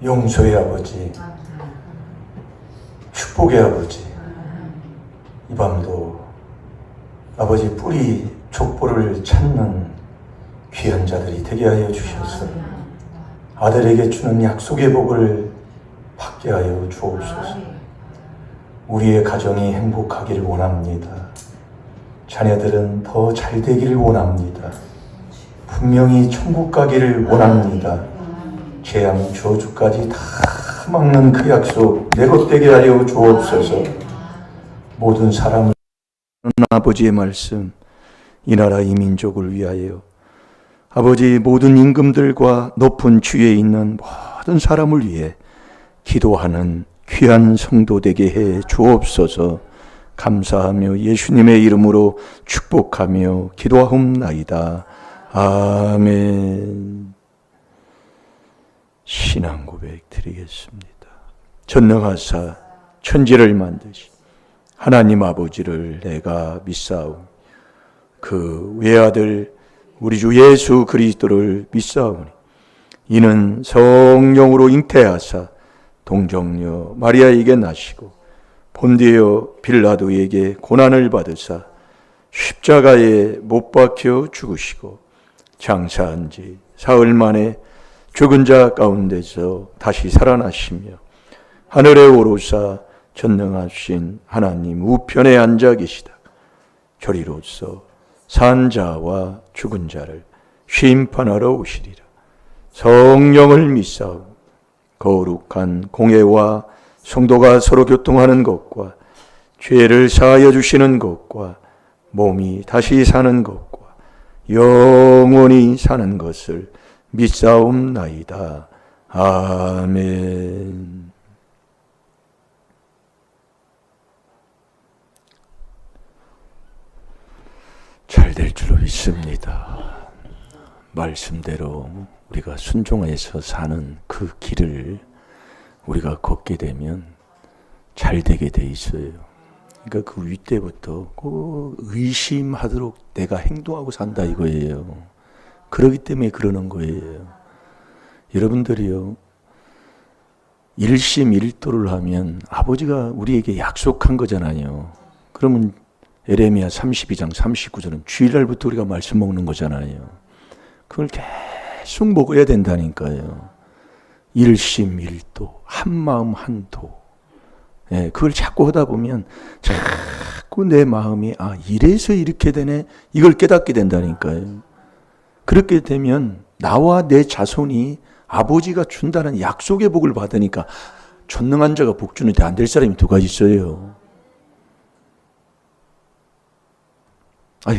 용서의 아버지, 축복의 아버지, 이 밤도 아버지 뿌리 족보를 찾는 귀한 자들이 되게 하여 주셔서 아들에게 주는 약속의 복을 받게 하여 주옵소서. 우리의 가정이 행복하기를 원합니다. 자녀들은 더 잘 되기를 원합니다. 분명히 천국 가기를 원합니다. 재앙 저주까지 다 막는 그 약속 내 것 되게 하여 주옵소서. 모든 사람을 아버지의 말씀, 이 나라 이 민족을 위하여 아버지 모든 임금들과 높은 주위에 있는 모든 사람을 위해 기도하는 귀한 성도 되게 해 주옵소서. 감사하며 예수님의 이름으로 축복하며 기도하옵나이다. 아멘. 신앙 고백 드리겠습니다. 전능하사 천지를 만드신 하나님 아버지를 내가 믿사오니 그 외아들 우리 주 예수 그리스도를 믿사오니 이는 성령으로 잉태하사 동정녀 마리아에게 나시고 본디오 빌라도에게 고난을 받으사 십자가에 못 박혀 죽으시고 장사한 지 사흘 만에 죽은 자 가운데서 다시 살아나시며 하늘에 오르사 전능하신 하나님 우편에 앉아 계시다. 저리로서 산 자와 죽은 자를 심판하러 오시리라. 성령을 믿사오고 거룩한 공예와 성도가 서로 교통하는 것과 죄를 사하여 주시는 것과 몸이 다시 사는 것과 영원히 사는 것을 믿사옵나이다. 아멘. 잘 될 줄로 믿습니다. 말씀대로 우리가 순종해서 사는 그 길을 우리가 걷게 되면 잘 되게 돼 있어요. 그러니까 그 윗때부터 꼭 의심하도록 내가 행동하고 산다 이거예요. 그러기 때문에 그러는 거예요. 여러분들이요, 일심일도를 하면 아버지가 우리에게 약속한 거잖아요. 그러면 에레미야 32장 39절은 주일날부터 우리가 말씀 먹는 거잖아요. 그걸 계속 먹어야 된다니까요. 일심일도, 한마음 한도. 예, 그걸 자꾸 하다 보면 자꾸 내 마음이 이래서 이렇게 되네, 이걸 깨닫게 된다니까요. 그렇게 되면 나와 내 자손이 아버지가 준다는 약속의 복을 받으니까 전능한 자가 복 주는데 안 될 사람이 누가 있어요.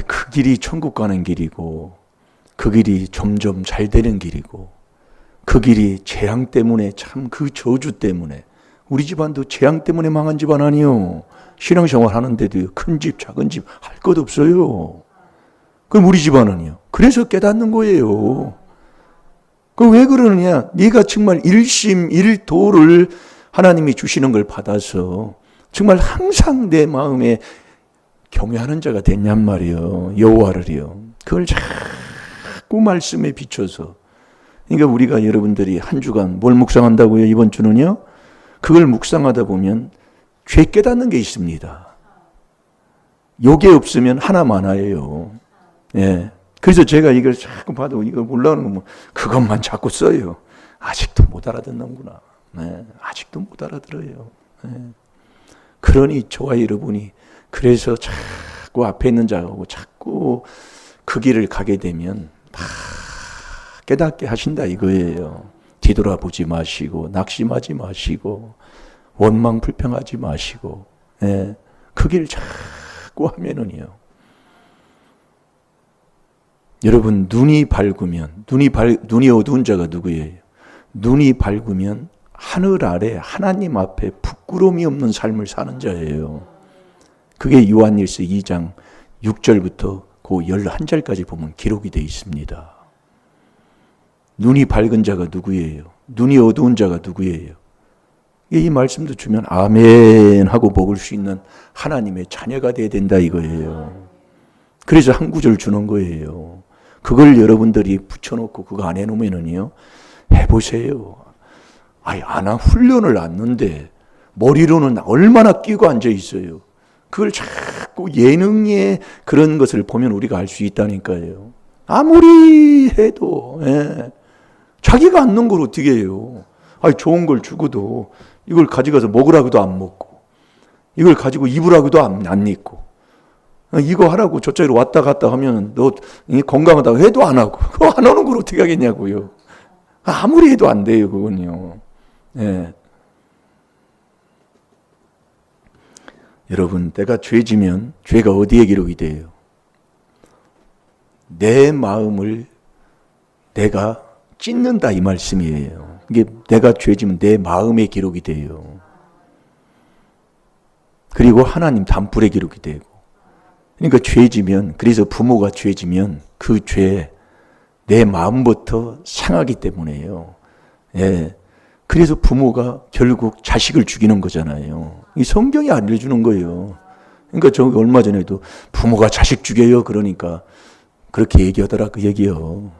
그 길이 천국 가는 길이고 그 길이 점점 잘 되는 길이고 그 길이 재앙 때문에 참 그 저주 때문에 우리 집안도 재앙 때문에 망한 집안 아니요. 신앙생활 하는데도 큰 집 작은 집 할 것 없어요. 그럼 우리 집안은요. 그래서 깨닫는 거예요. 그 왜 그러느냐? 네가 정말 일심일도를 하나님이 주시는 걸 받아서 정말 항상 내 마음에 경외하는 자가 됐냔 말이요. 여호와를요. 그걸 자꾸 말씀에 비춰서. 그러니까 우리가 여러분들이 한 주간 뭘 묵상한다고요? 이번 주는요. 그걸 묵상하다 보면 죄 깨닫는 게 있습니다. 요게 없으면 하나 많아요. 예. 그래서 제가 이걸 자꾸 봐도 이걸 몰라오는 거 뭐 그것만 자꾸 써요. 아직도 못 알아듣는구나. 네. 아직도 못 알아들어요. 네. 그러니 저와 여러분이 그래서 자꾸 앞에 있는 자하고 자꾸 그 길을 가게 되면 다 깨닫게 하신다 이거예요. 뒤돌아보지 마시고 낙심하지 마시고 원망 불평하지 마시고 예. 그 길 자꾸 하면은요. 여러분 눈이 밝으면 눈이 어두운 자가 누구예요? 눈이 밝으면 하늘 아래 하나님 앞에 부끄러움이 없는 삶을 사는 자예요. 그게 요한일서 2장 6절부터 그 11절까지 보면 기록이 되어 있습니다. 눈이 밝은 자가 누구예요? 눈이 어두운 자가 누구예요? 이 말씀도 주면 아멘 하고 먹을 수 있는 하나님의 자녀가 돼야 된다 이거예요. 그래서 한 구절 주는 거예요. 그걸 여러분들이 붙여놓고 그거 안 해놓으면요. 해보세요. 아니, 훈련을 안는데 머리로는 얼마나 끼고 앉아 있어요. 그걸 자꾸 예능의 그런 것을 보면 우리가 알 수 있다니까요. 아무리 해도, 예. 자기가 앉는 걸 어떻게 해요? 아니, 좋은 걸 주고도 이걸 가져가서 먹으라고도 안 먹고, 이걸 가지고 입으라고도 안 입고, 이거 하라고 저쪽으로 왔다 갔다 하면 너 건강하다고 해도 안 하고, 그거 안 하는 걸 어떻게 하겠냐고요. 아무리 해도 안 돼요, 그건요. 예. 여러분, 내가 죄지면 죄가 어디에 기록이 돼요? 내 마음을 내가 찢는다 이 말씀이에요. 이게 내가 죄지면 내 마음에 기록이 돼요. 그리고 하나님 단불에 기록이 되고. 그러니까 죄지면, 그래서 부모가 죄지면 그 죄 내 마음부터 상하기 때문에요. 예. 그래서 부모가 결국 자식을 죽이는 거잖아요. 이 성경이 알려주는 거예요. 그러니까 저 얼마 전에도 부모가 자식 죽여요. 그러니까 그렇게 얘기하더라 그 얘기요.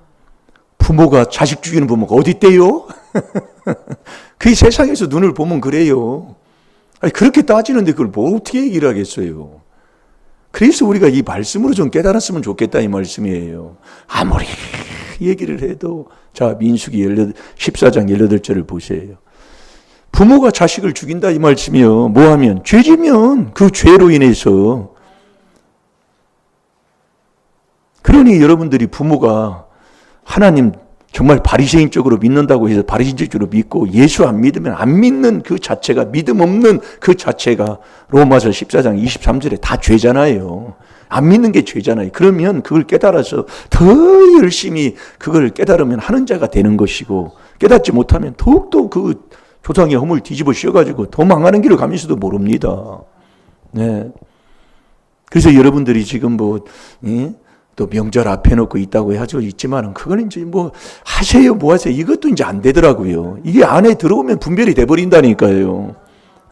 부모가 자식 죽이는 부모가 어디 있대요? 그 세상에서 눈을 보면 그래요. 아니, 그렇게 따지는데 그걸 뭐 어떻게 얘기를 하겠어요? 그래서 우리가 이 말씀으로 좀 깨달았으면 좋겠다 이 말씀이에요. 아무리 얘기를 해도 자 민수기 14장 18절을 보세요. 부모가 자식을 죽인다 이 말씀이요. 뭐하면? 죄지면 그 죄로 인해서. 그러니 여러분들이 부모가 하나님 정말 바리새인적으로 믿는다고 해서 바리새인적으로 믿고 예수 안 믿으면 안 믿는 그 자체가, 믿음 없는 그 자체가 로마서 14장 23절에 다 죄잖아요. 안 믿는 게 죄잖아요. 그러면 그걸 깨달아서 더 열심히 그걸 깨달으면 하는 자가 되는 것이고, 깨닫지 못하면 더욱더 그 조상의 허물 뒤집어 씌워가지고 더 망하는 길을 가면서도 모릅니다. 네. 그래서 여러분들이 지금 또 명절 앞에 놓고 있다고 하죠. 있지만은 그건 이제 하세요, 뭐 하세요. 이것도 이제 안 되더라고요. 이게 안에 들어오면 분별이 돼버린다니까요.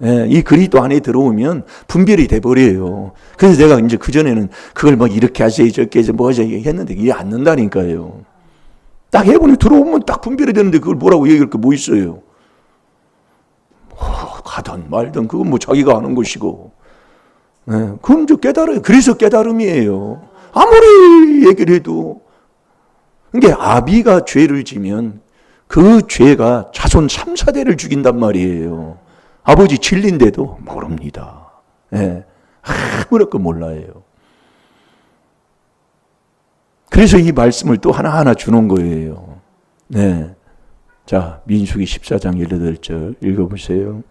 예, 이 글이 또 안에 들어오면 분별이 돼버려요. 그래서 내가 이제 그전에는 그걸 이렇게 하세요, 저렇게 해서 뭐 하세요 했는데 이게 안 는다니까요. 딱 해보니 들어오면 딱 분별이 되는데 그걸 뭐라고 얘기할 게 뭐 있어요. 가든 말든 그건 자기가 아는 것이고. 예, 그럼 이제 깨달아요. 그래서 깨달음이에요. 아무리 얘기를 해도. 그러니까 아비가 죄를 지면 그 죄가 자손 3, 4대를 죽인단 말이에요. 아버지 진리인데도 모릅니다. 예. 아무렇게 몰라요. 그래서 이 말씀을 또 하나하나 주는 거예요. 네. 자, 민수기 14장 18절 읽어보세요.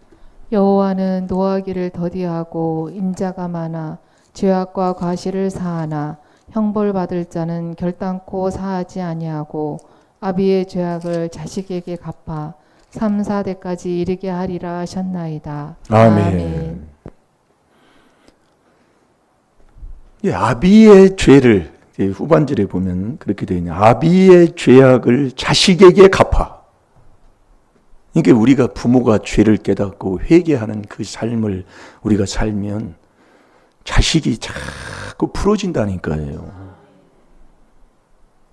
여호와는 노하기를 더디하고 인자가 많아 죄악과 과실을 사하나 형벌 받을 자는 결단코 사하지 아니하고 아비의 죄악을 자식에게 갚아 3, 4대까지 이르게 하리라 하셨나이다. 아멘. 예, 아비의 죄를 후반절에 보면 그렇게 되어 있네요. 아비의 죄악을 자식에게 갚아. 그러니까 우리가 부모가 죄를 깨닫고 회개하는 그 삶을 우리가 살면 자식이 자꾸 풀어진다니까요.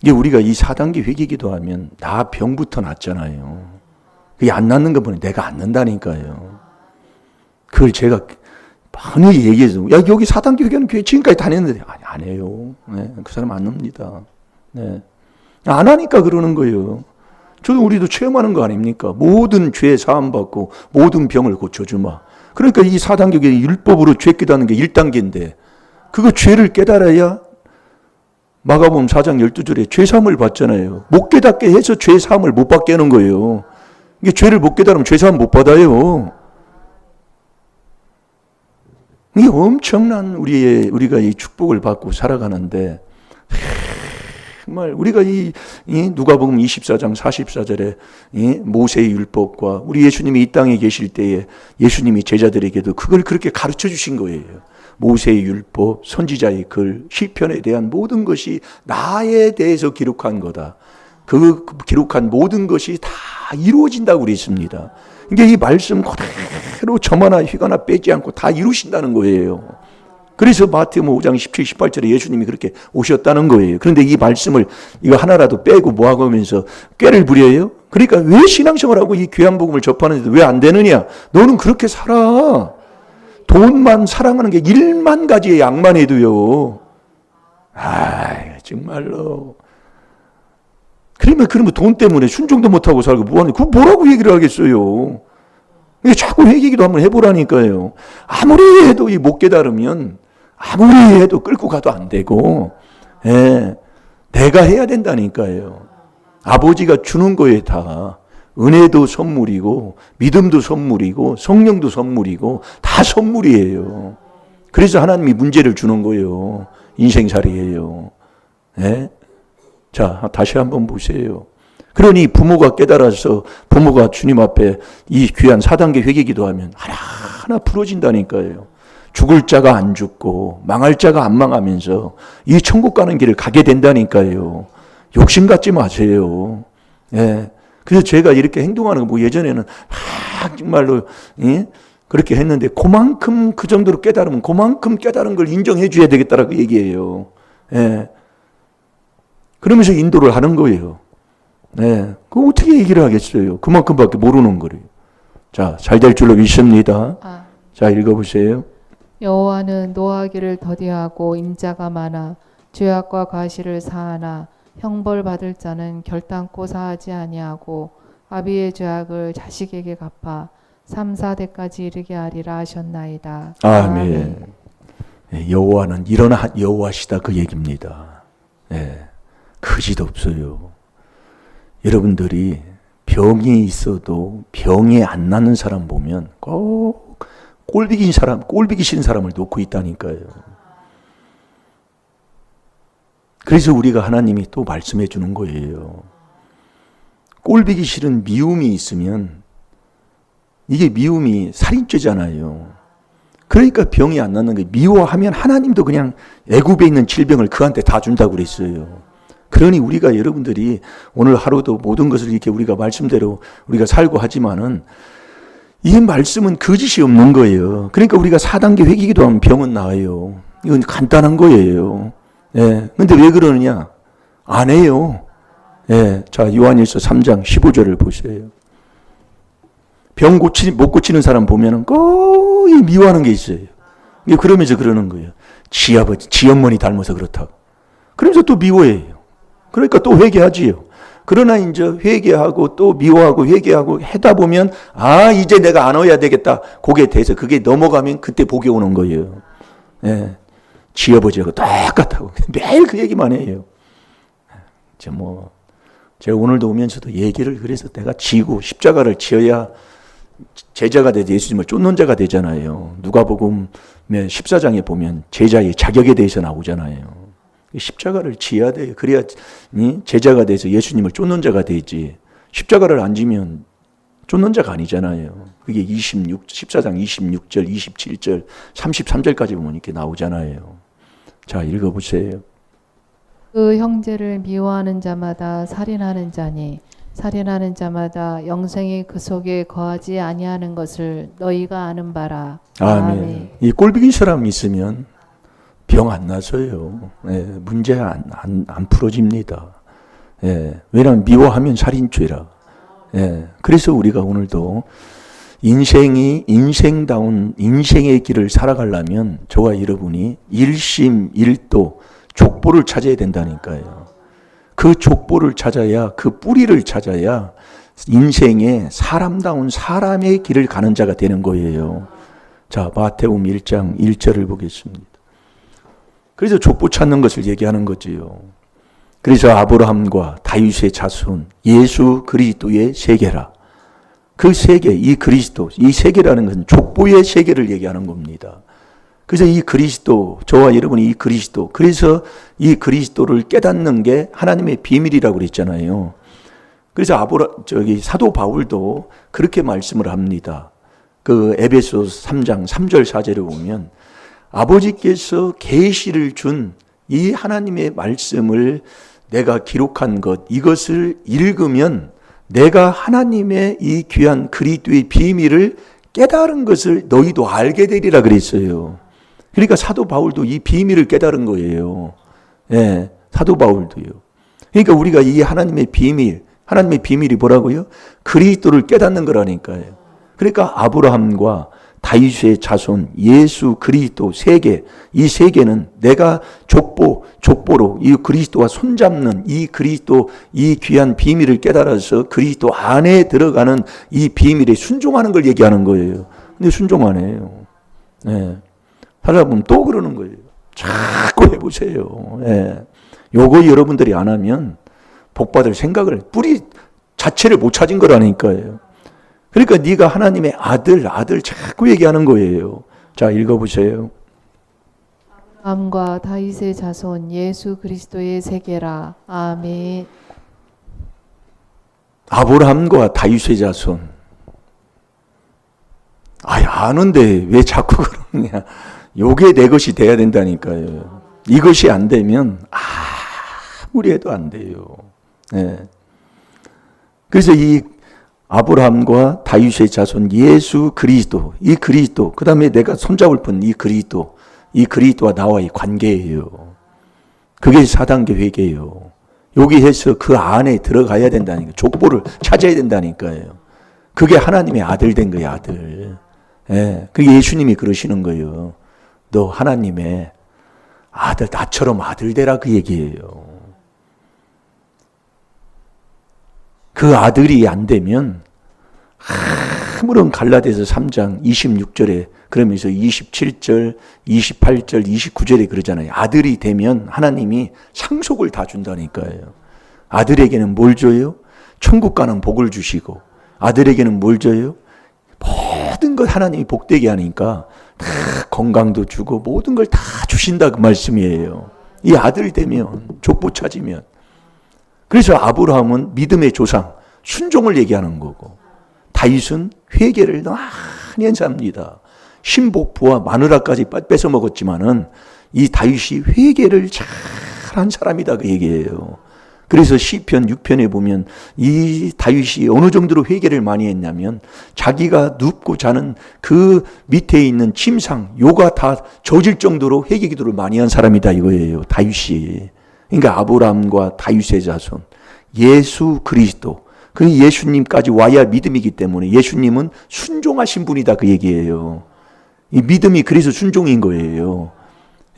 이게 우리가 이 4단계 회개기도 하면 나 병부터 났잖아요. 그게 안 낫는 거 보니 내가 안 난다니까요. 그걸 제가 많이 얘기해서 야 여기 4단계 회개는 교회 지금까지 다녔는데 아니 안 해요. 네, 그 사람 안 납니다. 네. 안 하니까 그러는 거예요. 저도 우리도 체험하는 거 아닙니까? 모든 죄 사함받고 모든 병을 고쳐주마. 그러니까 이 4단계 율법으로 죄 깨닫는 게 1단계인데 그거 죄를 깨달아야 마가복음 4장 12절에 죄 사함을 받잖아요. 못 깨닫게 해서 죄 사함을 못 받게 하는 거예요. 이게 죄를 못 깨달으면 죄 사함 못 받아요. 이게 엄청난 우리가 이 축복을 받고 살아가는데 정말 우리가 이 누가복음 24장 44절에 모세의 율법과 우리 예수님이 이 땅에 계실 때에 예수님이 제자들에게도 그걸 그렇게 가르쳐 주신 거예요. 모세의 율법, 선지자의 글, 시편에 대한 모든 것이 나에 대해서 기록한 거다. 그 기록한 모든 것이 다 이루어진다고 그랬습니다. 이게 이 말씀 그대로 점 하나 휘가 하나 빼지 않고 다 이루신다는 거예요. 그래서 마태복음 5장 17, 18절에 예수님이 그렇게 오셨다는 거예요. 그런데 이 말씀을 이거 하나라도 빼고 뭐하고 하면서 꾀를 부려요? 그러니까 왜 신앙생활하고 이 귀한 복음을 접하는데 왜 안 되느냐? 너는 그렇게 살아. 돈만 사랑하는 게 1만 가지의 양만 해도요. 정말로. 그러면 돈 때문에 순종도 못하고 살고 뭐하는, 그거 뭐라고 얘기를 하겠어요. 자꾸 회개기도 한번 해보라니까요. 아무리 해도 못 깨달으면 아무리 해도 끌고 가도 안 되고, 내가 해야 된다니까요. 아버지가 주는 거에 다 은혜도 선물이고 믿음도 선물이고 성령도 선물이고 다 선물이에요. 그래서 하나님이 문제를 주는 거예요. 인생살이에요. 자, 다시 한번 보세요. 그러니 부모가 깨달아서 부모가 주님 앞에 이 귀한 4단계 회개기도 하면 하나하나 풀어진다니까요. 죽을 자가 안 죽고 망할 자가 안 망하면서 이 천국 가는 길을 가게 된다니까요. 욕심 갖지 마세요. 그래서 제가 이렇게 행동하는 거 뭐 예전에는 정말로 그렇게 했는데 그만큼 그 정도로 깨달으면 그만큼 깨달은 걸 인정해 줘야 되겠다라고 얘기해요. 그러면서 인도를 하는 거예요. 그거 어떻게 얘기를 하겠어요? 그만큼밖에 모르는 거예요. 자, 잘 될 줄로 믿습니다. 자, 읽어보세요. 여호와는 노하기를 더디하고 인자가 많아 죄악과 과실을 사하나 형벌 받을 자는 결단코 사하지 아니하고 아비의 죄악을 자식에게 갚아 3, 4대까지 이르게 하리라 하셨나이다. 아멘. 여호와는 일어나 여호와시다 그 얘기입니다. 그지도 없어요. 여러분들이 병이 있어도 병이 안 나는 사람 보면 꼭 꼴비기 싫은 사람을 놓고 있다니까요. 그래서 우리가 하나님이 또 말씀해 주는 거예요. 꼴비기 싫은 미움이 있으면 이게 미움이 살인죄잖아요. 그러니까 병이 안 낫는 거예요. 미워하면 하나님도 그냥 애굽에 있는 질병을 그한테 다 준다고 그랬어요. 그러니 우리가 여러분들이 오늘 하루도 모든 것을 이렇게 우리가 말씀대로 우리가 살고 하지만은 이 말씀은 거짓이 없는 거예요. 그러니까 우리가 4단계 회개기도 하면 병은 나아요. 이건 간단한 거예요. 근데 왜 그러느냐? 안 해요. 자, 요한일서 3장 15절을 보세요. 못 고치는 사람 보면은 거의 미워하는 게 있어요. 그러면서 그러는 거예요. 지아버지, 지엄머니 닮아서 그렇다고. 그러면서 또 미워해요. 그러니까 또 회개하지요. 그러나 이제 회개하고 또 미워하고 회개하고 하다 보면 이제 내가 안 해야 되겠다. 거기에 대해서 그게 넘어가면 그때 복이 오는 거예요. 지아버지하고 똑같다고 매일 그 얘기만 해요. 제가 오늘도 오면서도 얘기를 그래서 내가 지고 십자가를 지어야 제자가 되지 예수님을 쫓는 자가 되잖아요. 누가복음 14장에 보면 제자의 자격에 대해서 나오잖아요. 십자가를 지어야 돼요. 그래야 제자가 돼서 예수님을 쫓는 자가 되지. 십자가를 안 지면 쫓는 자가 아니잖아요. 그게 14장 26절, 27절, 33절까지 보면 이렇게 나오잖아요. 자, 읽어보세요. 그 형제를 미워하는 자마다 살인하는 자니 살인하는 자마다 영생이 그 속에 거하지 아니하는 것을 너희가 아는 바라. 아멘. 이 꼴비긴 사람 있으면 병 안 나서요. 문제 안 풀어집니다. 왜냐하면 미워하면 살인죄라. 그래서 우리가 오늘도 인생다운 인생의 길을 살아가려면 저와 여러분이 일심일도 족보를 찾아야 된다니까요. 그 족보를 찾아야 그 뿌리를 찾아야 인생의 사람다운 사람의 길을 가는 자가 되는 거예요. 자, 마태복음 1장 1절을 보겠습니다. 그래서 족보 찾는 것을 얘기하는 거지요. 그래서 아브라함과 다윗의 자손 예수 그리스도의 세계라. 그 세계, 이 그리스도, 이 세계라는 것은 족보의 세계를 얘기하는 겁니다. 그래서 이 그리스도, 저와 여러분이 이 그리스도, 그래서 이 그리스도를 깨닫는 게 하나님의 비밀이라고 그랬잖아요. 그래서 사도 바울도 그렇게 말씀을 합니다. 그 에베소 3장 3절 4절에 보면 아버지께서 계시를 준 이 하나님의 말씀을 내가 기록한 것, 이것을 읽으면 내가 하나님의 이 귀한 그리스도의 비밀을 깨달은 것을 너희도 알게 되리라 그랬어요. 그러니까 사도 바울도 이 비밀을 깨달은 거예요. 예, 사도 바울도요. 그러니까 우리가 이 하나님의 비밀이 뭐라고요? 그리스도를 깨닫는 거라니까요. 그러니까 아브라함과 다윗의 자손, 예수 그리스도 세계, 이 세계는 내가 족보로 이 그리스도와 손잡는 이 그리스도, 이 귀한 비밀을 깨달아서 그리스도 안에 들어가는 이 비밀에 순종하는 걸 얘기하는 거예요. 근데 순종 안 해요. 예. 하다 보면 또 그러는 거예요. 자꾸 해보세요. 예. 요거 여러분들이 안 하면 복받을 생각을, 뿌리 자체를 못 찾은 거라니까요. 그러니까 네가 하나님의 아들 자꾸 얘기하는 거예요. 자, 읽어보세요. 아브라함과 다윗의 자손 예수 그리스도의 세계라. 아멘. 아브라함과 다윗의 자손. 아는데 왜 자꾸 그러냐. 요게 내 것이 돼야 된다니까요. 이것이 안 되면 아무리 해도 안 돼요. 네. 그래서 이 아브라함과 다윗의 자손 예수 그리스도, 이 그리스도, 그 다음에 내가 손잡을 분 이 그리스도와 나와의 관계예요. 그게 4단계 회개예요. 여기에서 그 안에 들어가야 된다니까. 족보를 찾아야 된다니까요. 그게 하나님의 아들 된 거예요, 아들. 예, 그게 예수님이 그러시는 거예요. 너 하나님의 아들, 나처럼 아들 되라 그 얘기예요. 그 아들이 안 되면 아무런 갈라디아서 3장 26절에 그러면서 27절, 28절, 29절에 그러잖아요. 아들이 되면 하나님이 상속을 다 준다니까요. 아들에게는 뭘 줘요? 천국 가는 복을 주시고 아들에게는 뭘 줘요? 모든 것 하나님이 복되게 하니까 다 건강도 주고 모든 걸 다 주신다 그 말씀이에요. 이 아들 되면 족보 찾으면. 그래서 아브라함은 믿음의 조상, 순종을 얘기하는 거고 다윗은 회개를 많이 한 사람입니다. 신복부와 마누라까지 뺏어 먹었지만은 이 다윗이 회개를 잘한 사람이다 그 얘기예요. 그래서 시편 6편에 보면 이 다윗이 어느 정도로 회개를 많이 했냐면 자기가 눕고 자는 그 밑에 있는 침상, 요가 다 젖을 정도로 회개 기도를 많이 한 사람이다 이거예요. 다윗이. 그러니까 아브라함과 다윗의 자손, 예수 그리스도, 그 예수님까지 와야 믿음이기 때문에 예수님은 순종하신 분이다 그 얘기예요. 이 믿음이 그래서 순종인 거예요.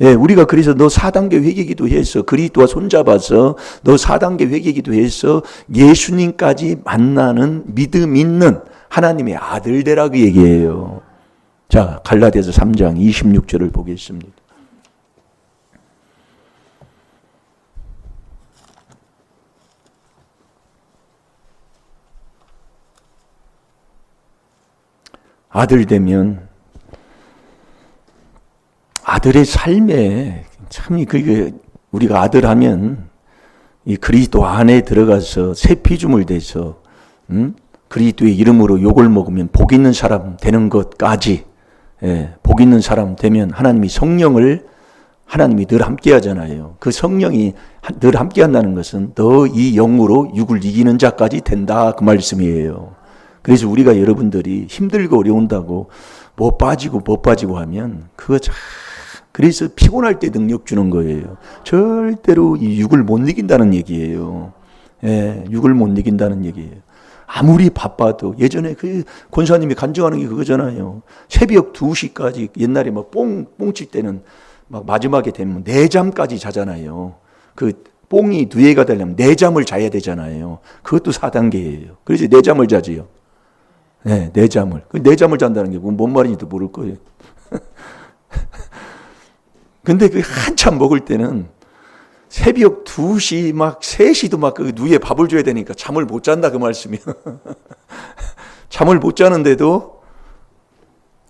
예, 우리가 그래서 너 4단계 회개기도 해서 그리스도와 손잡아서 너 4단계 회개기도 해서 예수님까지 만나는 믿음 있는 하나님의 아들 되라 그 얘기예요. 자, 갈라디아서 3장 26절을 보겠습니다. 아들 되면 아들의 삶에 참 그게 우리가 아들 하면 이 그리스도 안에 들어가서 새 피조물 돼서 그리스도의 이름으로 욕을 먹으면 복 있는 사람 되는 것까지 복 있는 사람 되면 하나님이 성령을 하나님이 늘 함께 하잖아요. 그 성령이 늘 함께 한다는 것은 너 이 영으로 육을 이기는 자까지 된다 그 말씀이에요. 그래서 우리가 여러분들이 힘들고 어려운다고 뭐 빠지고 하면 그거 참 그래서 피곤할 때 능력 주는 거예요. 절대로 이 육을 못 이긴다는 얘기예요. 예, 육을 못 이긴다는 얘기예요. 아무리 바빠도 예전에 그 권사님이 간증하는 게 그거잖아요. 새벽 2시까지 옛날에 막 뽕 칠 때는 막 마지막에 되면 4잠까지 자잖아요. 그 뽕이 누에가 되려면 4잠을 자야 되잖아요. 그것도 4단계예요. 그래서 4잠을 자지요. 네, 4잠을. 그 4잠을 잔다는 게 뭔 말인지도 모를 거예요. 근데 그 한참 먹을 때는 새벽 2시 막 3시도 막 그 누에 밥을 줘야 되니까 잠을 못 잔다 그 말씀이에요. 잠을 못 자는데도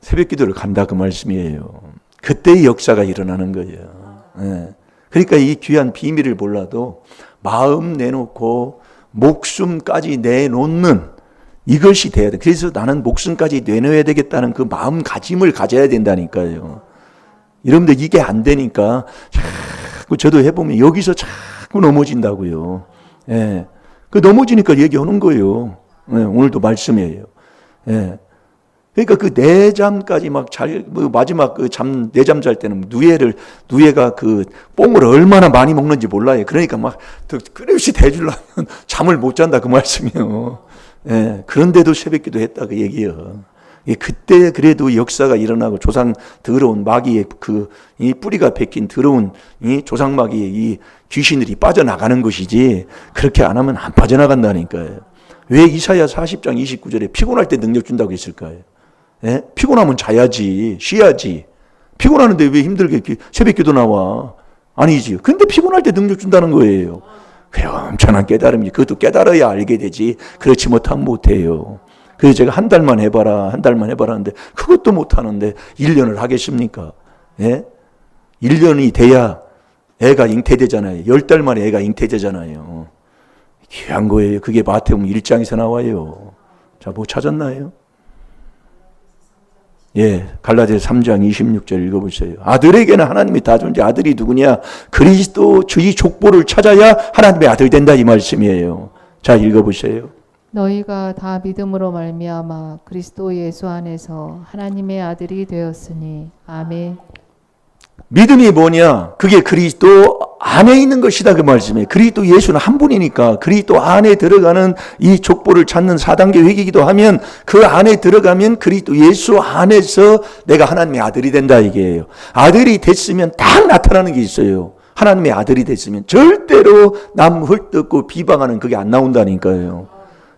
새벽 기도를 간다 그 말씀이에요. 그때의 역사가 일어나는 거예요. 네. 그러니까 이 귀한 비밀을 몰라도 마음 내놓고 목숨까지 내놓는 이것이 돼야 돼. 그래서 나는 목숨까지 내놓아야 되겠다는 그 마음가짐을 가져야 된다니까요. 여러분들 이게 안 되니까 자꾸 저도 해보면 여기서 자꾸 넘어진다고요. 예. 그 넘어지니까 얘기하는 거예요. 예, 오늘도 말씀이에요. 예. 그러니까 그 내잠까지 막 마지막 그 내잠 잘 때는 누에가 그 뽕을 얼마나 많이 먹는지 몰라요. 그러니까 막 끊임없이 대주려면 잠을 못 잔다 그 말씀이에요. 예, 그런데도 새벽기도 했다 그 얘기예요. 예, 그때 그래도 역사가 일어나고 조상 더러운 마귀의 이 뿌리가 베낀 더러운 이 조상 마귀의 이 귀신들이 빠져나가는 것이지 그렇게 안 하면 안 빠져나간다니까요. 왜 이사야 40장 29절에 피곤할 때 능력 준다고 했을까요? 예? 피곤하면 자야지, 쉬야지. 피곤하는데 왜 힘들게 새벽기도 나와? 아니지. 근데 피곤할 때 능력 준다는 거예요. 엄청난 깨달음이지. 그것도 깨달아야 알게 되지. 그렇지 못하면 못해요. 그래서 제가 한 달만 해봐라 하는데 그것도 못하는데 1년을 하겠습니까? 예? 1년이 돼야 애가 잉태되잖아요. 10달 만에 애가 잉태되잖아요. 귀한 거예요. 그게 마태복음 1장에서 나와요. 자, 뭐 찾았나요? 예, 갈라디아서 3장 26절 읽어보세요. 아들에게는 하나님이 다 존재. 아들이 누구냐? 그리스도 주의 족보를 찾아야 하나님의 아들 된다 이 말씀이에요. 자, 읽어보세요. 너희가 다 믿음으로 말미암아 그리스도 예수 안에서 하나님의 아들이 되었으니 아멘. 믿음이 뭐냐? 그게 그리스도 안에 있는 것이다 그 말씀이에요. 그리스도 예수는 한 분이니까 그리스도 안에 들어가는 이 족보를 찾는 4단계 회개기도 하면 그 안에 들어가면 그리스도 예수 안에서 내가 하나님의 아들이 된다 이게요. 아들이 됐으면 딱 나타나는 게 있어요. 하나님의 아들이 됐으면 절대로 남 헐뜯고 비방하는 그게 안 나온다니까요.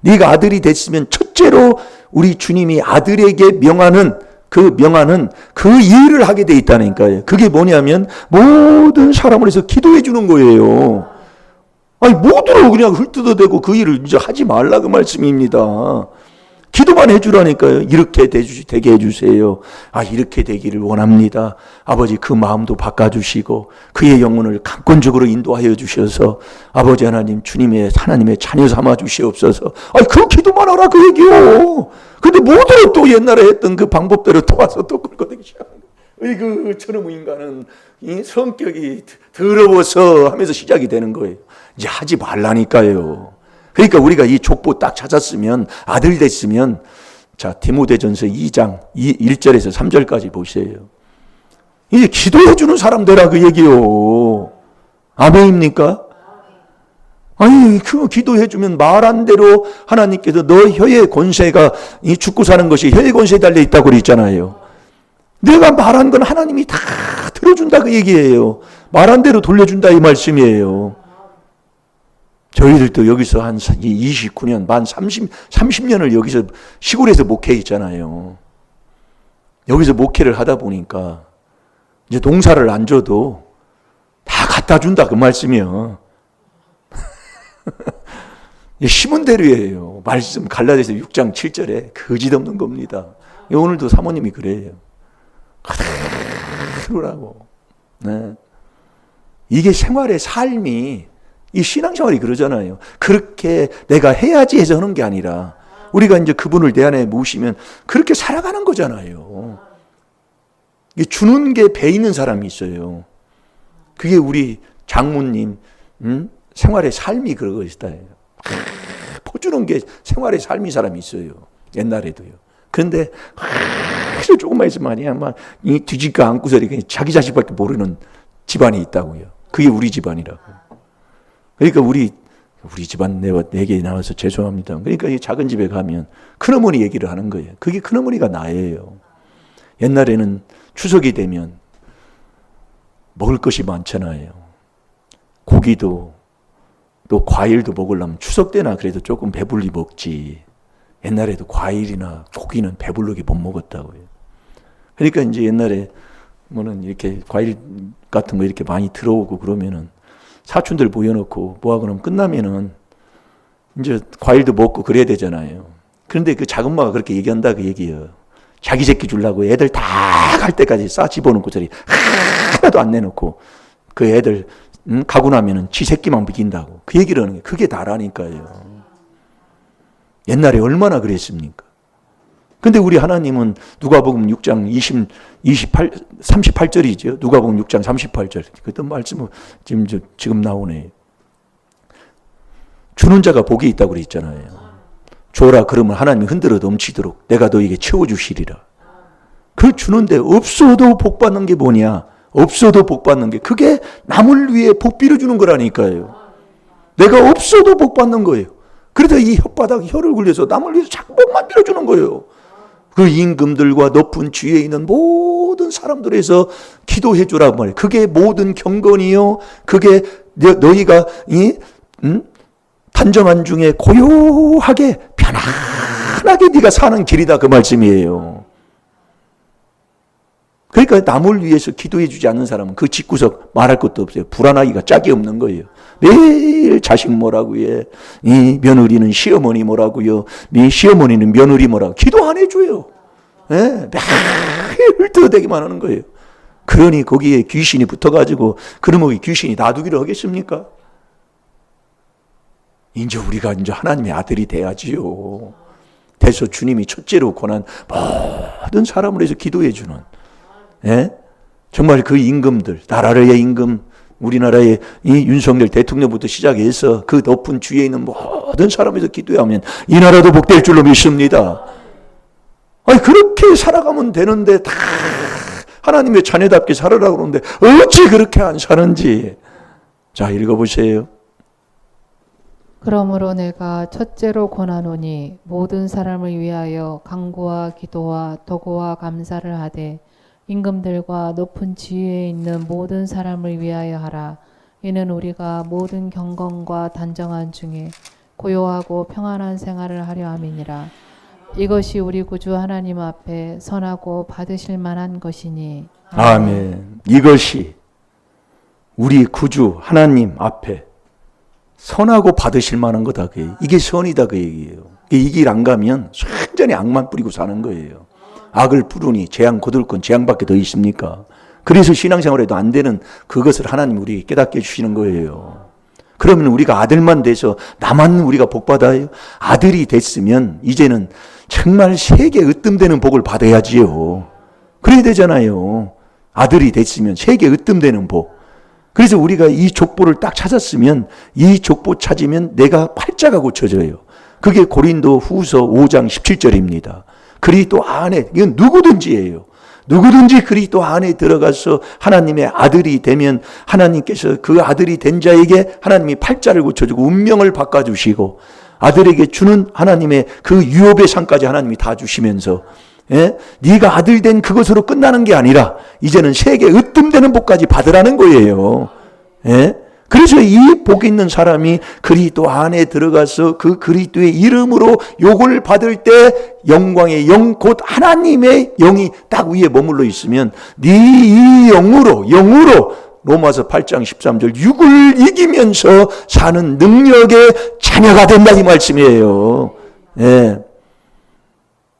네가 아들이 됐으면 첫째로 우리 주님이 아들에게 명하는 그 일을 하게 돼 있다니까요. 그게 뭐냐면 모든 사람을 해서 기도해 주는 거예요. 아니 모두로 그냥 훑어대고 그 일을 이제 하지 말라 그 말씀입니다. 기도만 해주라니까요. 이렇게 되게 해주세요. 아 이렇게 되기를 원합니다. 아버지 그 마음도 바꿔주시고 그의 영혼을 강권적으로 인도하여 주셔서 아버지 하나님 주님의 하나님의 자녀 삼아 주시옵소서. 아니 그 기도만 하라 그 얘기요. 근데 모두로 또 옛날에 했던 그 방법대로 또 와서 또 끌어대기 시작하는 거예요. 그 저놈 인간은 이 성격이 더러워서 하면서 시작이 되는 거예요. 이제 하지 말라니까요. 그러니까 우리가 이 족보 딱 찾았으면 아들 됐으면 자 디모데전서 2장 1절에서 3절까지 보세요. 이제 기도해 주는 사람 되라 그 얘기요. 아멘입니까? 아니 그 기도해 주면 말한 대로 하나님께서 너 혀의 권세가 이 죽고 사는 것이 혀의 권세에 달려 있다고 그랬잖아요. 내가 말한 건 하나님이 다 들어준다 그 얘기예요. 말한 대로 돌려준다 이 말씀이에요. 저희들도 여기서 한 29년, 만 30년을 여기서 시골에서 목회했잖아요. 여기서 목회를 하다 보니까 이제 농사를 안 줘도 다 갖다 준다 그 말씀이요. 심은 대로예요. 말씀 갈라디아서 6장 7절에 거짓없는 겁니다. 오늘도 사모님이 그래요. 그대로라고. 네. 이게 생활의 삶이 이 신앙생활이 그러잖아요. 그렇게 내가 해야지 해서 하는 게 아니라 우리가 이제 그분을 내 안에 모시면 그렇게 살아가는 거잖아요. 이게 주는 게 배 있는 사람이 있어요. 그게 우리 장모님 생활의 삶이 그런 것이다. 퍼주는 게 생활의 삶이 사람이 있어요. 옛날에도요. 그런데 조금만 있으면 아니야 막 이 뒤집고 안고서 이렇게 자기 자식밖에 모르는 집안이 있다고요. 그게 우리 집안이라고. 그러니까 우리 집안 내게 나와서 죄송합니다. 그러니까 이 작은 집에 가면 큰어머니 얘기를 하는 거예요. 그게 큰어머니가 나예요. 옛날에는 추석이 되면 먹을 것이 많잖아요. 고기도 또 과일도 먹으려면 추석 때나 그래도 조금 배불리 먹지. 옛날에도 과일이나 고기는 배불르게 못 먹었다고요. 그러니까 이제 옛날에 뭐는 이렇게 과일 같은 거 이렇게 많이 들어오고 그러면은 사촌들 모여놓고 뭐하고 끝나면은 이제 과일도 먹고 그래야 되잖아요. 그런데 그 작은마가 그렇게 얘기한다 그 얘기예요. 자기 새끼 주려고 애들 다 갈 때까지 싸 집어넣고 저리 하나도 안 내놓고 그 애들 가고 나면은 지 새끼만 비긴다고 그 얘기를 하는 게 그게 다라니까요. 옛날에 얼마나 그랬습니까? 근데 우리 하나님은 누가복음 6장 38절이죠. 누가복음 6장 38절. 그때 말씀은 지금 나오네. 주는 자가 복이 있다고 그랬잖아요. 줘라 그러면 하나님이 흔들어 넘치도록 내가 너에게 채워주시리라. 그 주는데 없어도 복 받는 게 뭐냐? 없어도 복 받는 게 그게 남을 위해 복 빌어주는 거라니까요. 내가 없어도 복 받는 거예요. 그래서 이 혓바닥 혀를 굴려서 남을 위해서 자꾸 복만 빌어주는 거예요. 그 임금들과 높은 지위에 있는 모든 사람들에서 기도해 주라고 말해요. 그게 모든 경건이요. 그게 너희가 단정한 중에 고요하게 편안하게 네가 사는 길이다 그 말씀이에요. 그러니까 남을 위해서 기도해 주지 않는 사람은 그 집구석 말할 것도 없어요. 불안하기가 짝이 없는 거예요. 매일 자식 뭐라고 해. 이 며느리는 시어머니 뭐라고요. 이 시어머니는 며느리 뭐라고. 기도 안 해줘요. 예? 매일 헐뜯어대기만 하는 거예요. 그러니 거기에 귀신이 붙어가지고 그러면 귀신이 놔두기를 하겠습니까? 이제 우리가 이제 하나님의 아들이 돼야지요. 돼서 주님이 첫째로 권한 모든 사람을 해서 기도해 주는. 예? 정말 그 임금들, 나라의 임금, 우리나라의 이 윤석열 대통령부터 시작해서 그 높은 주위에 있는 모든 사람에서 기도하면 이 나라도 복될 줄로 믿습니다. 아니 그렇게 살아가면 되는데 다 하나님의 자녀답게 살으라고 그러는데 어찌 그렇게 안 사는지. 자, 읽어보세요. 그러므로 내가 첫째로 권하노니 모든 사람을 위하여 간구와 기도와 도구와 감사를 하되 임금들과 높은 지위에 있는 모든 사람을 위하여 하라. 이는 우리가 모든 경건과 단정한 중에 고요하고 평안한 생활을 하려 함이니라. 이것이 우리 구주 하나님 앞에 선하고 받으실 만한 것이니. 아멘. 이것이 우리 구주 하나님 앞에 선하고 받으실 만한 거다. 이게 선이다 그 얘기예요. 이 길 안 가면 완전히 악만 뿌리고 사는 거예요. 악을 뿌르니 재앙 거둘 건 재앙밖에 더 있습니까? 그래서 신앙생활에도 안 되는 그것을 하나님 우리에게 깨닫게 해주시는 거예요. 그러면 우리가 아들만 돼서 나만 우리가 복 받아요? 아들이 됐으면 이제는 정말 세계 으뜸되는 복을 받아야지요. 그래야 되잖아요. 아들이 됐으면 세계 으뜸되는 복. 그래서 우리가 이 족보를 딱 찾았으면 이 족보 찾으면 내가 팔자가 고쳐져요. 그게 고린도 후서 5장 17절입니다. 그리스도 안에, 이건 누구든지예요. 누구든지 그리스도 안에 들어가서 하나님의 아들이 되면 하나님께서 그 아들이 된 자에게 하나님이 팔자를 고쳐주고 운명을 바꿔주시고 아들에게 주는 하나님의 그 유업의 상까지 하나님이 다 주시면서 네가 아들 된 그것으로 끝나는 게 아니라 이제는 세계 으뜸되는 복까지 받으라는 거예요. 그래서 이 복 있는 사람이 그리스도 안에 들어가서 그 그리스도의 이름으로 욕을 받을 때 영광의 영 곧 하나님의 영이 딱 위에 머물러 있으면 네 이 영으로 로마서 8장 13절 육을 이기면서 사는 능력의 자녀가 된다 이 말씀이에요.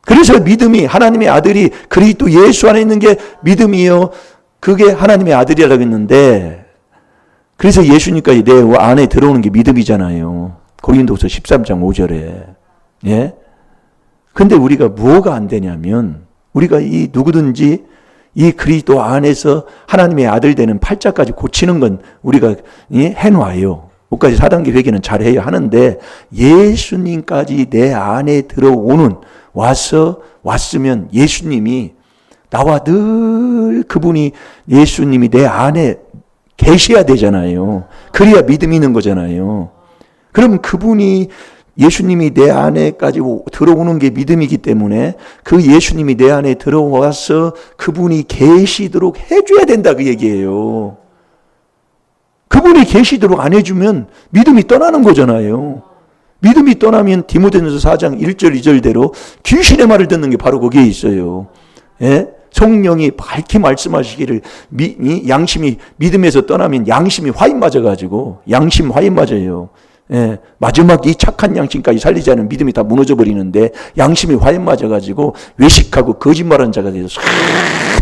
그래서 믿음이 하나님의 아들이 그리스도 예수 안에 있는 게 믿음이요. 그게 하나님의 아들이라고 했는데 그래서 예수님까지 내 안에 들어오는 게 믿음이잖아요. 고린도서 13장 5절에. 예? 근데 우리가 뭐가 안 되냐면 우리가 이 누구든지 이 그리스도 안에서 하나님의 아들 되는 팔자까지 고치는 건 우리가 해놔요. 그것까지 4단계 회개는 잘해야 하는데 예수님까지 내 안에 들어오는 왔으면 예수님이 나와 늘 그분이 예수님이 내 안에 계셔야 되잖아요. 그래야 믿음이 있는 거잖아요. 그럼 그분이 예수님이 내 안에까지 들어오는 게 믿음이기 때문에 그 예수님이 내 안에 들어와서 그분이 계시도록 해줘야 된다 그 얘기예요. 그분이 계시도록 안 해주면 믿음이 떠나는 거잖아요. 믿음이 떠나면 디모데전서 4장 1절 2절대로 귀신의 말을 듣는 게 바로 거기에 있어요. 성령이 밝히 말씀하시기를 양심이 믿음에서 떠나면 양심이 화인 맞아가지고 양심 화인 맞아요. 마지막 이 착한 양심까지 살리지 않으면 믿음이 다 무너져 버리는데 양심이 화인 맞아가지고 외식하고 거짓말하는 자가 돼서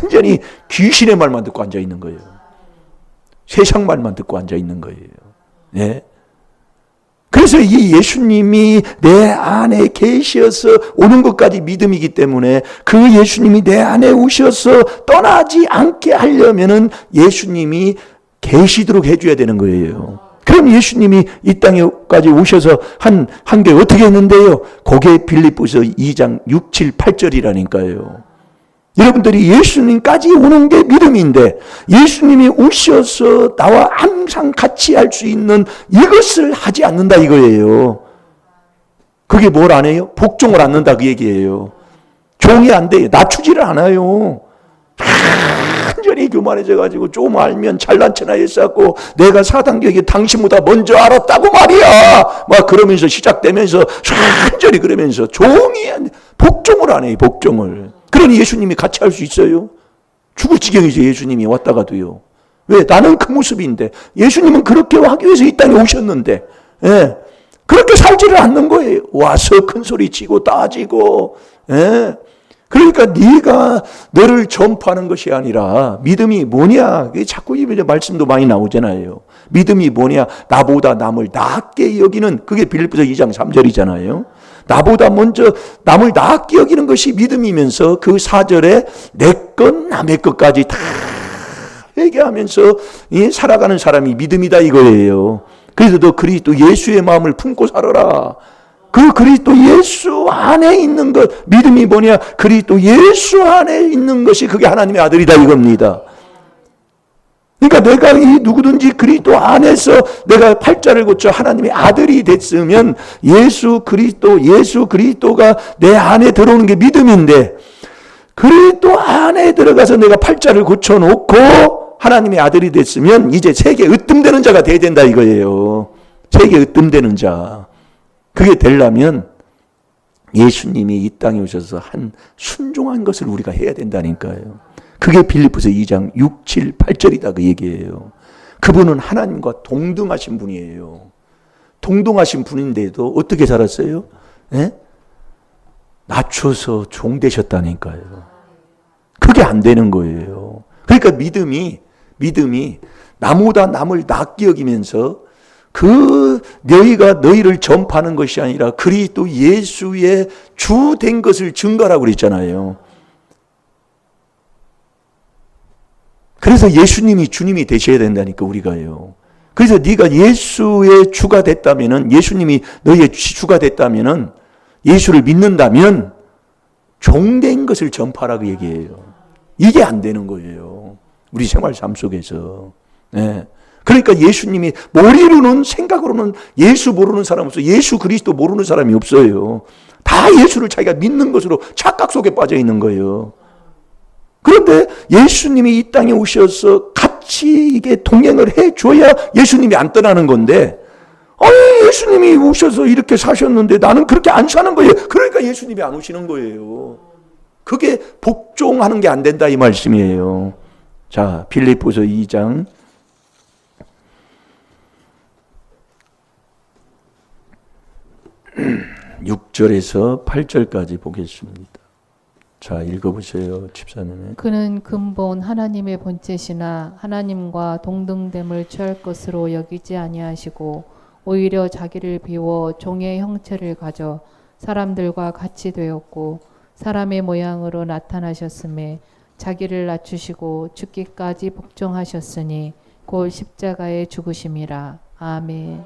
완전히 귀신의 말만 듣고 앉아 있는 거예요. 세상 말만 듣고 앉아 있는 거예요. 그래서 이 예수님이 내 안에 계셔서 오는 것까지 믿음이기 때문에 그 예수님이 내 안에 오셔서 떠나지 않게 하려면은 예수님이 계시도록 해줘야 되는 거예요. 그 그럼 예수님이 이 땅에까지 오셔서 한 게 어떻게 했는데요? 그게 빌립보서 2장 6, 7, 8절이라니까요. 여러분들이 예수님까지 오는 게 믿음인데 예수님이 오셔서 나와 항상 같이 할 수 있는 이것을 하지 않는다 이거예요. 그게 뭘 안 해요? 복종을 않는다 그 얘기예요. 종이 안 돼요. 낮추지를 않아요. 완전히 교만해져가지고 좀 알면 잘난 척나 했었고 내가 사단계에 당신보다 먼저 알았다고 말이야. 막 그러면서 시작되면서 완전히 그러면서 종이 복종을 안 해요. 복종을. 그러니 예수님이 같이 할 수 있어요? 죽을 지경이죠. 예수님이 왔다가도요. 왜? 나는 그 모습인데 예수님은 그렇게 하기 위해서 이 땅에 오셨는데 예. 그렇게 살지를 않는 거예요. 와서 큰 소리 치고 따지고 예. 그러니까 네가 너를 전파하는 것이 아니라 믿음이 뭐냐? 자꾸 이 말씀도 많이 나오잖아요. 믿음이 뭐냐? 나보다 남을 낫게 여기는 그게 빌립보서 2장 3절이잖아요. 나보다 먼저 남을 낫게 여기는 것이 믿음이면서 그 4절에 내 것 남의 것까지 다 회개하면서 살아가는 사람이 믿음이다 이거예요. 그래서 너 그리스도 예수의 마음을 품고 살아라. 그 그리스도 예수 안에 있는 것, 믿음이 뭐냐? 그리스도 예수 안에 있는 것이 그게 하나님의 아들이다 이겁니다. 그러니까 내가 이 누구든지 그리스도 안에서 내가 팔자를 고쳐 하나님의 아들이 됐으면 예수 그리스도가 내 안에 들어오는 게 믿음인데 그리스도 안에 들어가서 내가 팔자를 고쳐놓고 하나님의 아들이 됐으면 이제 세계 으뜸되는 자가 돼야 된다 이거예요. 세계 으뜸되는 자. 그게 되려면 예수님이 이 땅에 오셔서 한 순종한 것을 우리가 해야 된다니까요. 그게 빌립보서 2장 6, 7, 8절이다 그 얘기예요. 그분은 하나님과 동등하신 분이에요. 동등하신 분인데도 어떻게 살았어요? 예? 낮춰서 종 되셨다니까요. 그게 안 되는 거예요. 그러니까 믿음이 나보다 남을 낫게 여기면서 너희가 너희를 전파하는 것이 아니라 그리스도 예수의 주 된 것을 증거라고 그랬잖아요. 그래서 예수님이 주님이 되셔야 된다니까 우리가요. 그래서 네가 예수의 주가 됐다면은 예수님이 너희의 주가 됐다면은 예수를 믿는다면 종된 것을 전파라고 얘기해요. 이게 안 되는 거예요. 우리 생활 삶 속에서. 네. 그러니까 예수님이 머리로는 생각으로는 예수 모르는 사람 없어요. 예수 그리스도 모르는 사람이 없어요. 다 예수를 자기가 믿는 것으로 착각 속에 빠져 있는 거예요. 그런데 예수님이 이 땅에 오셔서 같이 이게 동행을 해줘야 예수님이 안 떠나는 건데 아니 예수님이 오셔서 이렇게 사셨는데 나는 그렇게 안 사는 거예요. 그러니까 예수님이 안 오시는 거예요. 그게 복종하는 게 안 된다 이 말씀이에요. 자, 빌립보서 2장 6절에서 8절까지 보겠습니다. 자, 읽어보세요. 집사님. 그는 근본 하나님의 본체시나 하나님과 동등됨을 취할 것으로 여기지 아니하시고 오히려 자기를 비워 종의 형체를 가져 사람들과 같이 되었고 사람의 모양으로 나타나셨음에 자기를 낮추시고 죽기까지 복종하셨으니 곧 십자가에 죽으심이라. 아멘.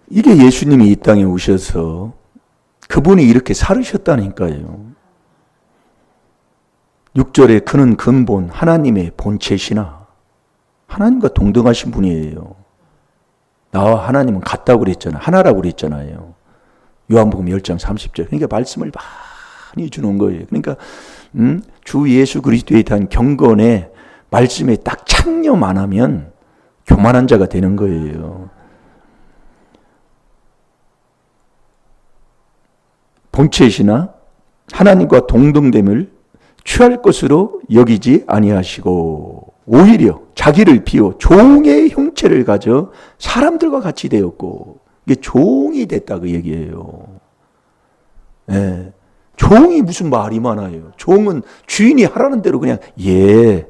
이게 예수님이 이 땅에 오셔서 그분이 이렇게 살으셨다니까요. 6절에 그는 근본 하나님의 본체시나 하나님과 동등하신 분이에요. 나와 하나님은 같다고 그랬잖아요. 하나라고 그랬잖아요. 요한복음 10장 30절. 그러니까 말씀을 많이 주는 거예요. 그러니까 주 예수 그리스도에 대한 경건에 말씀에 딱 창념 안 하면 교만한 자가 되는 거예요. 본체시나 하나님과 동등됨을 취할 것으로 여기지 아니하시고 오히려 자기를 비워 종의 형체를 가져 사람들과 같이 되었고 이게 종이 됐다 그 얘기예요. 네. 종이 무슨 말이 많아요. 종은 주인이 하라는 대로 그냥 예,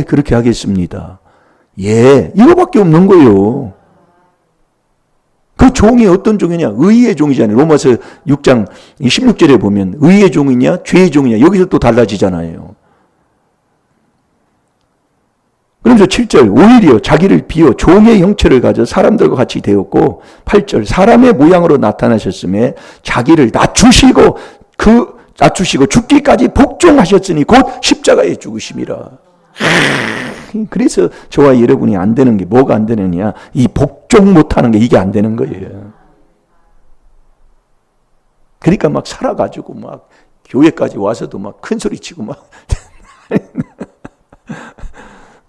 그렇게 하겠습니다. 예, 이거밖에 없는 거예요. 그 종이 어떤 종이냐? 의의 종이잖아요. 로마서 6장 16절에 보면 의의 종이냐? 죄의 종이냐? 여기서 또 달라지잖아요. 그러면서 7절 오히려 자기를 비워 종의 형체를 가져 사람들과 같이 되었고 8절 사람의 모양으로 나타나셨음에 자기를 낮추시고 죽기까지 복종하셨으니 곧 십자가에 죽으심이라. 그래서 저와 여러분이 안 되는 게 뭐가 안 되느냐, 이 복종 못하는 게 이게 안 되는 거예요. 그러니까 막 살아가지고 막 교회까지 와서도 막 큰 소리 치고 막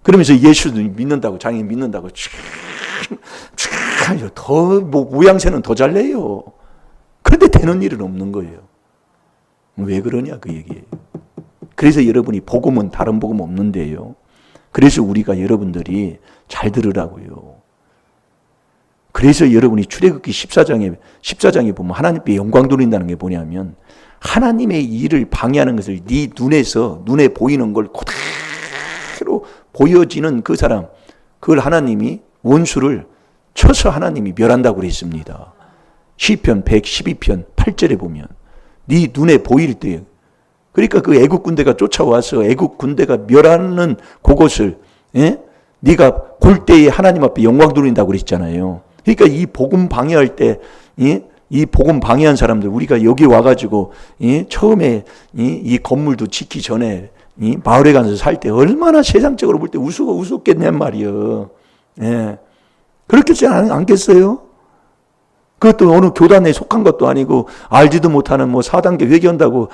그러면서 예수 믿는다고, 장인 믿는다고 더 모양새는 더 잘 내요. 그런데 되는 일은 없는 거예요. 왜 그러냐 그 얘기예요. 그래서 여러분이 복음은 다른 복음 없는데요. 그래서 우리가 여러분들이 잘 들으라고요. 그래서 여러분이 출애굽기 14장에 보면 하나님께 영광 돌린다는 게 뭐냐면 하나님의 일을 방해하는 것을 네 눈에 보이는 걸 그대로 보여지는 그 사람, 그걸 하나님이 원수를 쳐서 하나님이 멸한다고 그랬습니다. 시편 112편 8절에 보면 네 눈에 보일 때, 그러니까 그 애국 군대가 쫓아와서 애국 군대가 멸하는 그것을 네가 볼 때에 하나님 앞에 영광 돌린다고 그랬잖아요. 그러니까 이 복음 방해할 때, 이 복음 방해한 사람들, 우리가 여기 와가지고 처음에 이 건물도 짓기 전에 마을에 가서 살 때 얼마나 세상적으로 볼 때 우습겠냔 말이에요. 그렇겠지 않겠어요? 그것도 어느 교단에 속한 것도 아니고 알지도 못하는 뭐 4단계 회개한다고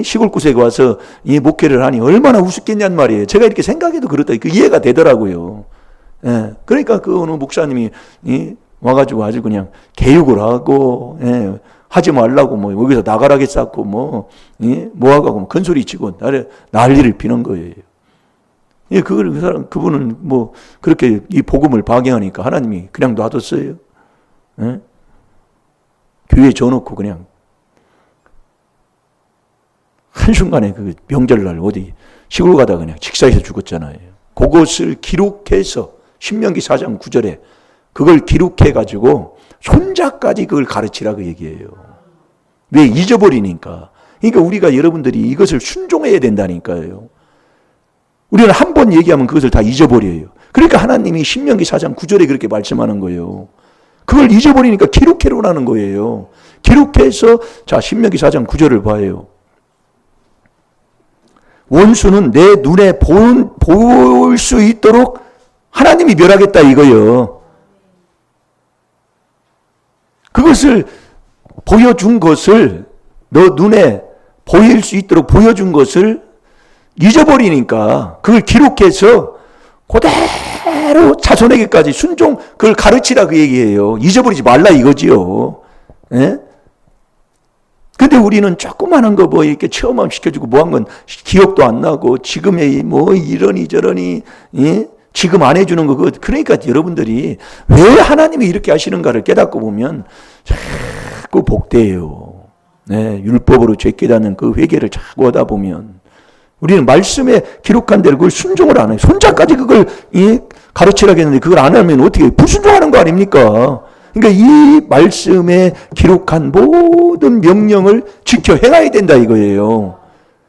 시골 구석에 와서 목회를 하니 얼마나 우습겠냔 말이에요. 제가 이렇게 생각해도 그렇다. 그 이해가 되더라고요. 그러니까 그 어느 목사님이 와가지고 아주 그냥 개육을 하고 하지 말라고 뭐 여기서 나가라게 쌓고 뭐하고 큰 소리 치고 난리를 피는 거예요. 그분은 뭐 그렇게 이 복음을 방해하니까 하나님이 그냥 놔뒀어요. 교회에 져놓고 그냥 한순간에 그 명절날 어디 시골 가다가 그냥 직사해서 죽었잖아요. 그것을 기록해서 신명기 4장 9절에 그걸 기록해가지고 손자까지 그걸 가르치라 그 얘기예요. 왜? 잊어버리니까. 그러니까 우리가 여러분들이 이것을 순종해야 된다니까요. 우리는 한 번 얘기하면 그것을 다 잊어버려요. 그러니까 하나님이 신명기 4장 9절에 그렇게 말씀하는 거예요. 그걸 잊어버리니까 기록해놓으라는 거예요. 기록해서 자 신명기 4장 9절을 봐요. 원수는 내 눈에 볼 수 있도록 하나님이 멸하겠다 이거예요. 그것을 보여준 것을 너 눈에 보일 수 있도록 보여준 것을 잊어버리니까 그걸 기록해서 그대로 자손에게까지 순종 그걸 가르치라 그 얘기예요. 잊어버리지 말라 이거지요. 근데 우리는 조그마한 거 뭐 이렇게 체험함 시켜주고 뭐 한 건 기억도 안 나고 지금의 뭐 이러니 저러니 지금 안 해주는 거 그러니까 여러분들이 왜 하나님이 이렇게 하시는가를 깨닫고 보면 자꾸 복되어요. 율법으로 죄 깨닫는 그 회개를 자꾸 하다 보면 우리는 말씀에 기록한 대로 그걸 순종을 안 해요. 손자까지 그걸 가르치라고 했는데 그걸 안 하면 어떻게 해요? 불순종하는 거 아닙니까? 그러니까 이 말씀에 기록한 모든 명령을 지켜 행해야 된다 이거예요.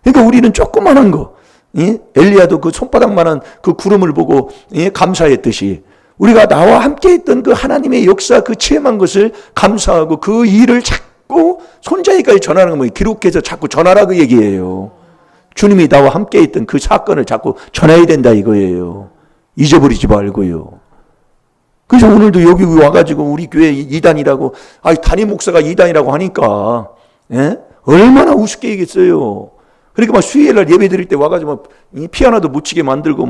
그러니까 우리는 조그만한 거, 엘리야도 그 손바닥만한 그 구름을 보고 감사했듯이 우리가 나와 함께 했던 그 하나님의 역사 그 체험한 것을 감사하고 그 일을 자꾸 손자에게까지 전하는 거 기록해서 자꾸 전하라 그 얘기예요. 주님이 나와 함께 했던 그 사건을 자꾸 전해야 된다 이거예요. 잊어버리지 말고요. 그래서 오늘도 여기 와가지고 우리 교회 이단이라고, 담임 목사가 이단이라고 하니까, 얼마나 우습게 얘기했어요. 그러니까 막 수요일날 예배 드릴 때 와가지고 피아노도 못 치게 만들고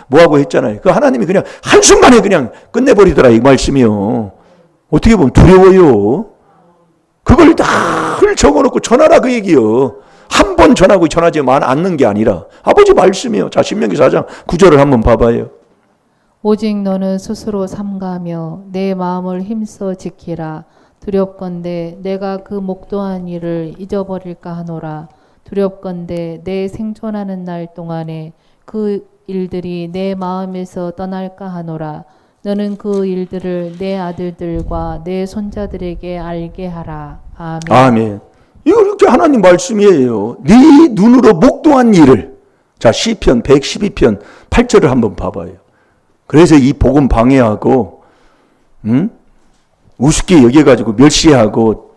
뭐하고 했잖아요. 그 하나님이 그냥 한순간에 그냥 끝내버리더라, 이 말씀이요. 어떻게 보면 두려워요. 그걸 다 적어놓고 전하라 그 얘기요. 한 번 전하고 전하지만 않는 게 아니라 아버지 말씀이요. 자, 신명기 4장 9절을 한번 봐봐요. 오직 너는 스스로 삼가며 내 마음을 힘써 지키라. 두렵건대 내가 그 목도한 일을 잊어버릴까 하노라. 두렵건대 내 생존하는 날 동안에 그 일들이 내 마음에서 떠날까 하노라. 너는 그 일들을 내 아들들과 내 손자들에게 알게 하라. 아멘. 아멘. 이거 이렇게 하나님 말씀이에요. 네 눈으로 목도한 일을. 자, 시편 112편 8절을 한번 봐봐요. 그래서 이 복음 방해하고 우습게 여겨가지고 멸시하고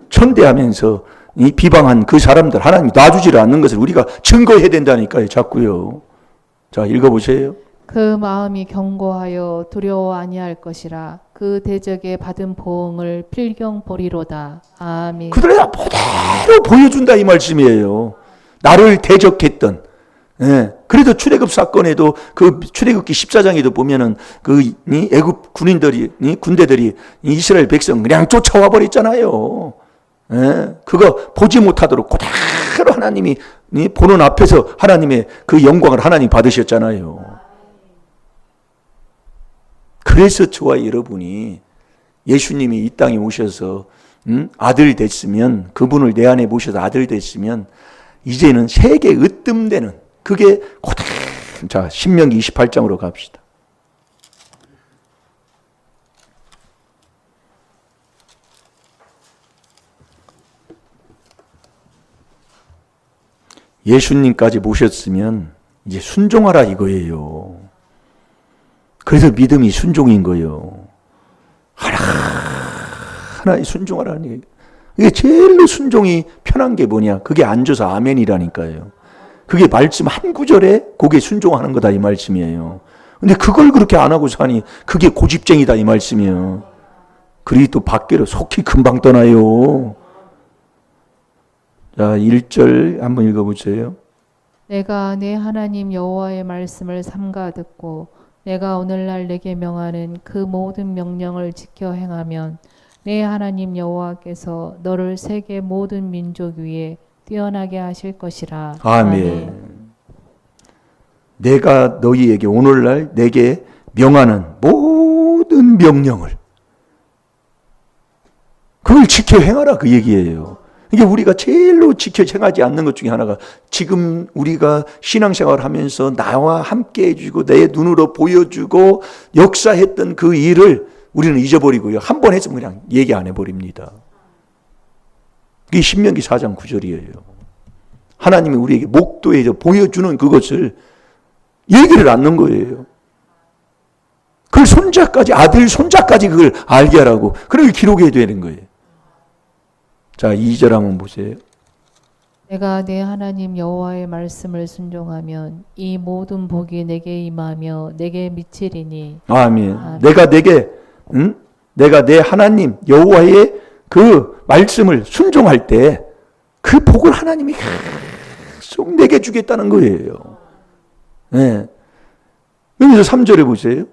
천대하면서 이 비방한 그 사람들 하나님이 놔주지를 않는 것을 우리가 증거해야 된다니까요. 자꾸요. 자, 읽어보세요. 그 마음이 견고하여 두려워 아니할 것이라. 그 대적에 받은 보응을 필경 보리로다. 아멘. 그들이 다 그대로 보여준다 이 말씀이에요. 나를 대적했던. 예. 그래도 출애굽 사건에도 그 출애굽기 14장에도 보면은 그 애굽 군인들이 군대들이 이스라엘 백성 그냥 쫓아와 버렸잖아요. 예. 그거 보지 못하도록 그대로 하나님이 보는 앞에서 하나님의 그 영광을 하나님 받으셨잖아요. 그래서 저와 여러분이 예수님이 이 땅에 오셔서 아들 됐으면, 그분을 내 안에 모셔서 아들 됐으면 이제는 세계 으뜸되는 그게 그대로. 자, 신명기 28장으로 갑시다. 예수님까지 모셨으면 이제 순종하라 이거예요. 그래서 믿음이 순종인 거예요. 하나에 순종하라는 얘기. 이게 제일로 순종이 편한 게 뭐냐? 그게 앉아서 아멘이라니까요. 그게 말씀 한 구절에 그게 순종하는 거다 이 말씀이에요. 근데 그걸 그렇게 안 하고 사니 그게 고집쟁이다 이 말씀이에요. 그리 또 밖으로 속히 금방 떠나요. 자, 1절 한번 읽어보세요. 내가 내 하나님 여호와의 말씀을 삼가 듣고 내가 오늘날 내게 명하는 그 모든 명령을 지켜 행하면 내 하나님 여호와께서 너를 세계 모든 민족 위에 뛰어나게 하실 것이라. 아멘. 내가 너희에게 오늘날 내게 명하는 모든 명령을 그걸 지켜 행하라 그 얘기예요. 이게 우리가 제일로 지켜 행하지 않는 것 중에 하나가 지금 우리가 신앙생활을 하면서 나와 함께 해주고 내 눈으로 보여주고 역사했던 그 일을 우리는 잊어버리고요. 한 번 했으면 그냥 얘기 안 해버립니다. 이게 신명기 4장 9절이에요. 하나님이 우리에게 목도에서 보여주는 그것을 얘기를 않는 거예요. 그걸 손자까지, 아들 손자까지 그걸 알게 하라고. 그렇게 기록해야 되는 거예요. 자, 2절 한번 보세요. 내가 내 하나님 여호와의 말씀을 순종하면 이 모든 복이 내게 임하며 내게 미치리니. 아멘. 아멘. 내가 내 하나님 여호와의 그 말씀을 순종할 때 그 복을 하나님이 계속 내게 주겠다는 거예요. 네. 여기서 3절에 보세요.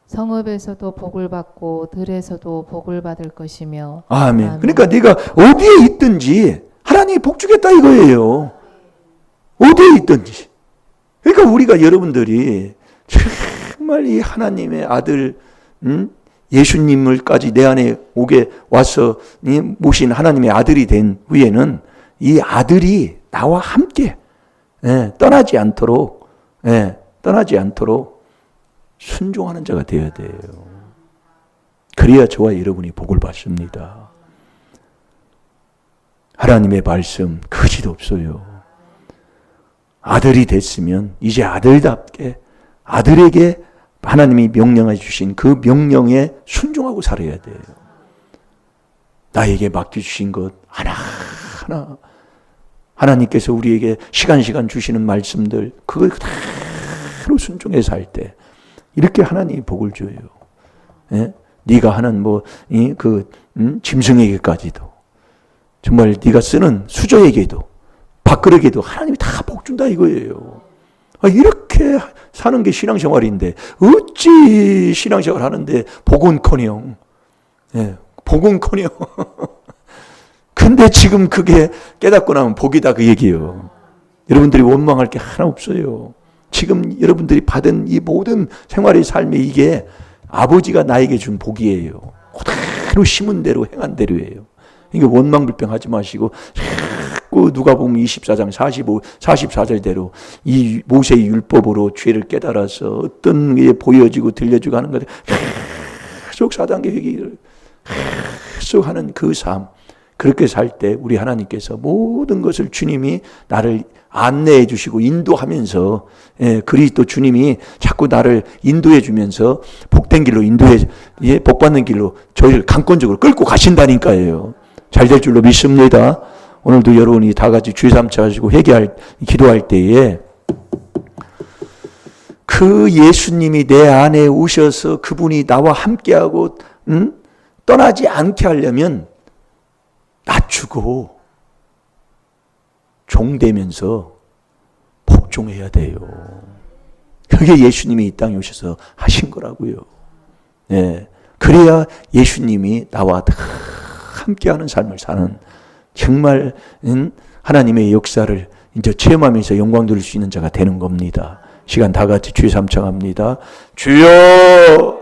성읍에서도 복을 받고 들에서도 복을 받을 것이며. 아멘. 아멘. 그러니까 네가 어디에 있든지 하나님이 복 주겠다 이거예요. 어디에 있든지. 그러니까 우리가 여러분들이 정말 이 하나님의 아들 예수님을까지 내 안에 오게 와서 모신 하나님의 아들이 된 후에는 이 아들이 나와 함께 떠나지 않도록 순종하는 자가 되어야 돼요. 그래야 저와 여러분이 복을 받습니다. 하나님의 말씀 거짓 없어요. 아들이 됐으면 이제 아들답게 아들에게 하나님이 명령해 주신 그 명령에 순종하고 살아야 돼요. 나에게 맡겨주신 것 하나하나 하나님께서 우리에게 시간 시주시는 말씀들 그걸 그대로 순종해 살 때 이렇게 하나님이 복을 줘요. 예? 네가 하는 짐승에게까지도 정말 네가 쓰는 수저에게도 밥그릇에게도 하나님이 다 복 준다 이거예요. 이렇게 사는 게 신앙생활인데 어찌 신앙생활 하는데 복은커녕 복은커녕 근데 지금 그게 깨닫고 나면 복이다 그 얘기예요. 여러분들이 원망할 게 하나 없어요. 지금 여러분들이 받은 이 모든 생활의 삶이 이게 아버지가 나에게 준 복이에요. 그대로 심은 대로 행한 대로예요. 그러니까 원망불평하지 마시고 자꾸 누가 보면 24장 44절대로 이 모세의 율법으로 죄를 깨달아서 어떤 게 보여지고 들려지고 하는 것을 계속 사단계 회개를 계속 하는 그 삶. 그렇게 살 때 우리 하나님께서 모든 것을 주님이 나를 안내해 주시고 인도하면서 그리스도 주님이 자꾸 나를 인도해 주면서 복된 길로 복 받는 길로 저희를 강권적으로 끌고 가신다니까요. 잘 될 줄로 믿습니다. 오늘도 여러분이 다 같이 주의 삼차 가지고 기도할 때에 그 예수님이 내 안에 오셔서 그분이 나와 함께하고 떠나지 않게 하려면 낮추고 종되면서 복종해야 돼요. 그게 예수님이 이 땅에 오셔서 하신 거라고요. 네. 그래야 예수님이 나와 함께하는 삶을 사는 정말 하나님의 역사를 이제 체험하면서 영광 돌릴 수 있는 자가 되는 겁니다. 시간 다 같이 주의 삼창합니다. 주여